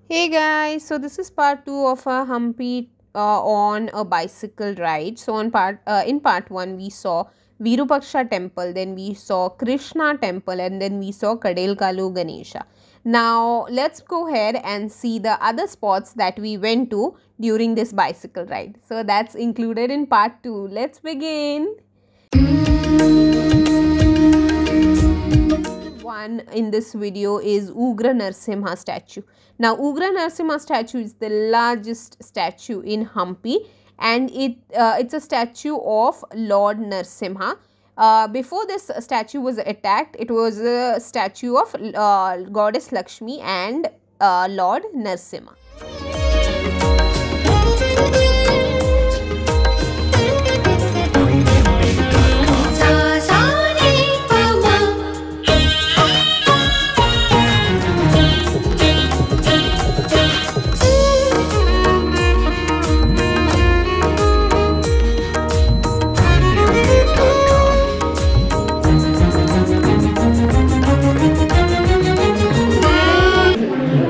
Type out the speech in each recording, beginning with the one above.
Hey guys, so this is part 2 of a Hampi on a bicycle ride. So in part 1 we saw Virupaksha temple, then we saw Krishna temple, and then we saw Kadelkalu Ganesha. Now let's go ahead and see the other spots that we went to during this bicycle ride. So that's included in part 2. Let's begin. One in this video is Ugrh Narsimha statue. Now Ugrh Narsimha statue is the largest statue in Hampi, and it's a statue of Lord Narsimha. Before this statue was attacked, it was a statue of goddess Lakshmi and Lord Narsimha.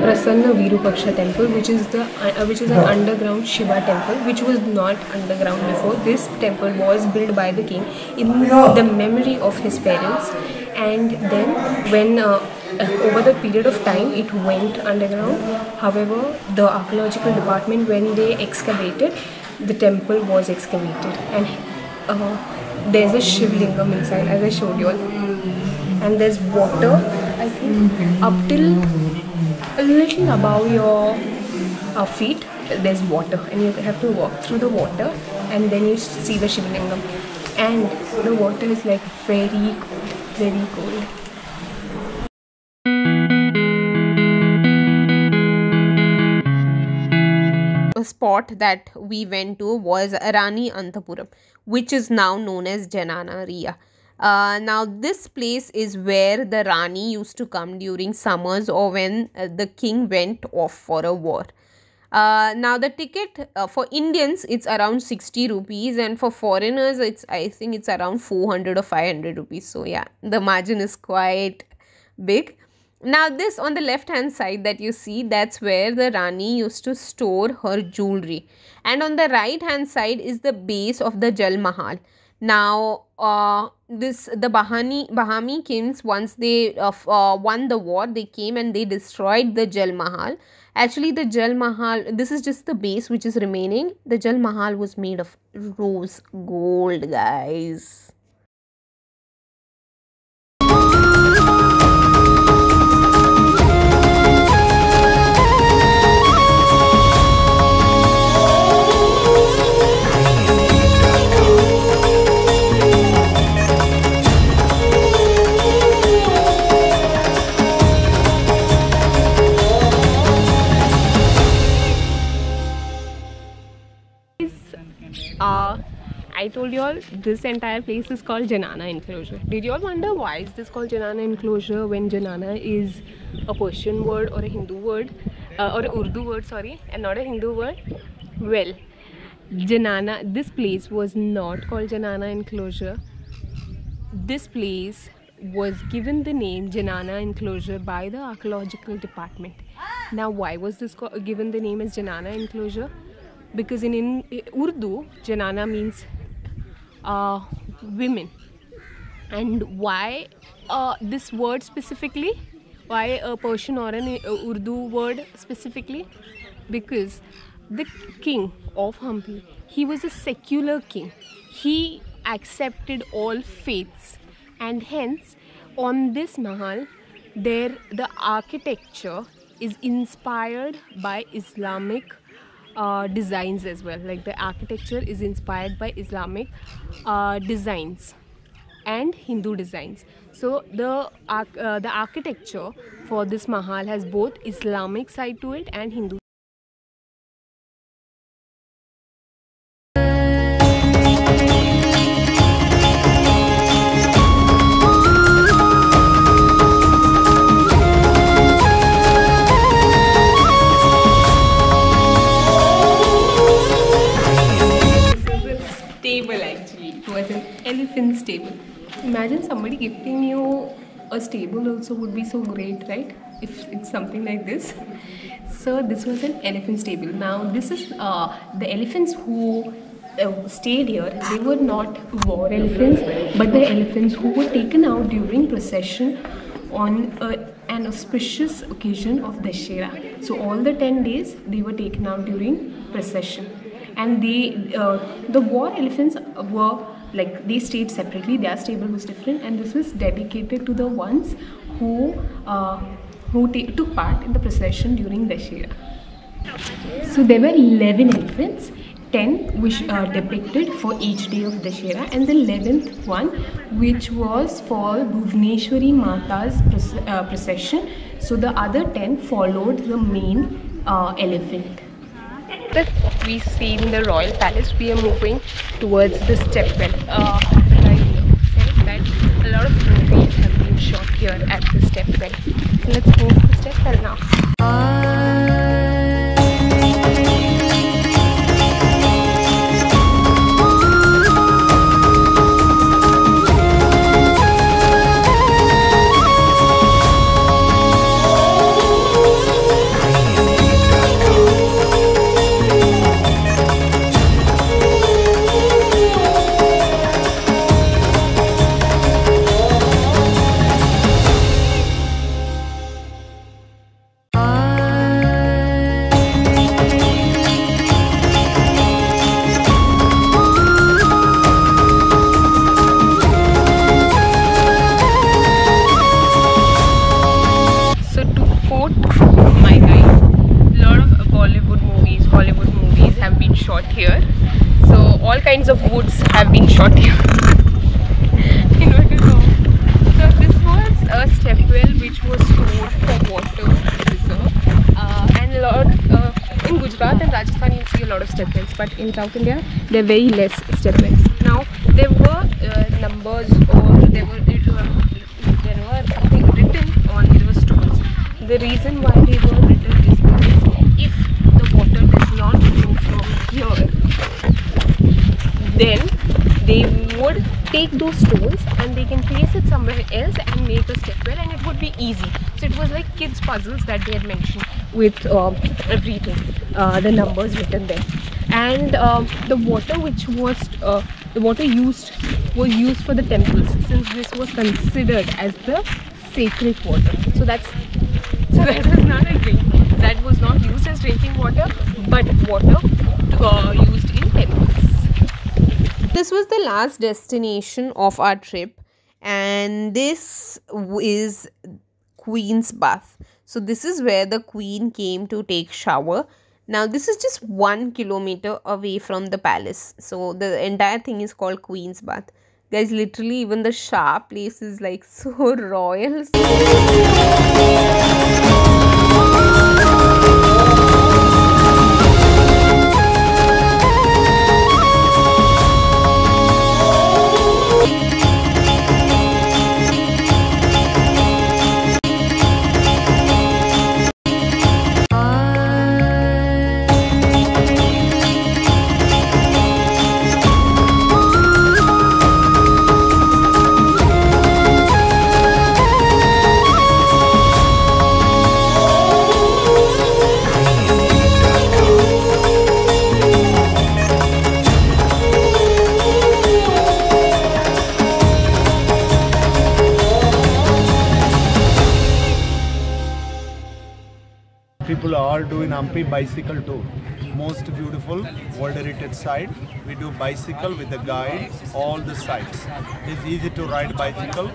Prasanna Virupaksha temple, which is an underground Shiva temple, which was not underground before. This temple was built by the king in the memory of his parents, and then when over the period of time it went underground. However, the archaeological department, when they excavated, the temple was excavated, and there's a Shivlingam inside, as I showed you all, and there's water, I think, up till a little above your feet. There's water, and you have to walk through the water, and then you see the Shivlingam, and the water is like very cold, very cold. A spot that we went to was Rani Anthapuram, which is now known as Janana Riya. Now this place is where the Rani used to come during summers or when the king went off for a war. Now the ticket for Indians, it's around 60 rupees, and for foreigners I think it's around 400 or 500 rupees. So yeah, the margin is quite big. Now this on the left hand side that you see, that's where the Rani used to store her jewelry, and on the right hand side is the base of the Jal Mahal. Now the Bahami kings, once they won the war, they came and they destroyed the Jal Mahal. Actually the Jal Mahal, this is just the base which is remaining. The Jal Mahal was made of rose gold, guys. I told you all this entire place is called Janana enclosure. Did you all wonder why is this called Janana enclosure when Janana is a Persian word or a Hindu word or a Urdu word, sorry, and not a Hindu word? Well, Janana, this place was not called Janana enclosure. This place was given the name Janana enclosure by the archaeological department. Now why was this given the name as Janana enclosure? Because in Urdu, Janana means women. And why this word specifically? Why a Persian or an Urdu word specifically? Because the king of Hampi, he was a secular king. He accepted all faiths, and hence on this mahal the architecture is inspired by Islamic designs as well. Like the architecture is inspired by Islamic designs and Hindu designs. So the architecture for this mahal has both Islamic side to it and Hindu. Elephant stable. Imagine somebody gifting you a stable also would be so great, right? if it's something like this. So this was an elephant stable. Now this is the elephants who stayed here. They were not war elephants, but the elephants who were taken out during procession on an auspicious occasion of Dashera. So all the 10 days they were taken out during procession, and the war elephants were like, they stayed separately. Their stable was different, and this was dedicated to the ones who took part in the procession during Dashera. So there were 11 elephants, 10 which are depicted for each day of Dashera, and the 11th one which was for Bhuvaneshwari Mata's procession. So the other 10 followed the main elephant. We see in the royal palace, we are moving towards the stepwell. I said that a lot of movies have been shot here at the stepwell. So let's move to the stepwell now. Kinds of woods have been shot here. In order to so this was a stepwell which was stored for water reserve, and a lot in Gujarat and Rajasthan you see a lot of stepwells, but in South India there are very less stepwells. Now there were numbers, or there were something written on the stones. The reason why they were written is because if the water does not flow from here, then they would take those stones and they can place it somewhere else and make a stepwell, and it would be easy. So it was like kids' puzzles that they had mentioned with everything, the numbers written there. And the water which was used for the temples, since this was considered as the sacred water. So that was not a drink. That was not used as drinking water, but water used in temples. This was the last destination of our trip, and this is Queen's Bath. So this is where the Queen came to take shower. Now this is just 1 kilometer away from the palace. So the entire thing is called Queen's Bath. Guys, literally even the shower place is like so royal. People are all doing Hampi bicycle tour. Most beautiful World Heritage site. We do bicycle with a guide, all the sites. It's easy to ride bicycle,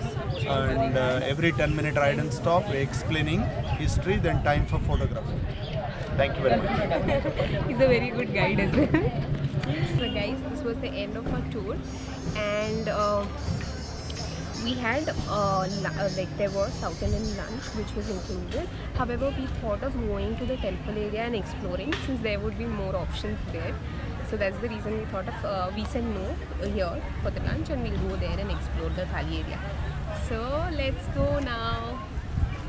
and every 10-minute ride and stop, we're explaining history, then time for photography. Thank you very much. He's a very good guide as well. So guys, this was the end of our tour, and we had like there was South Indian lunch which was included. However, we thought of going to the temple area and exploring, since there would be more options there. So that's the reason we thought of we said no here for the lunch, and we'll go there and explore the thali area. So let's go now.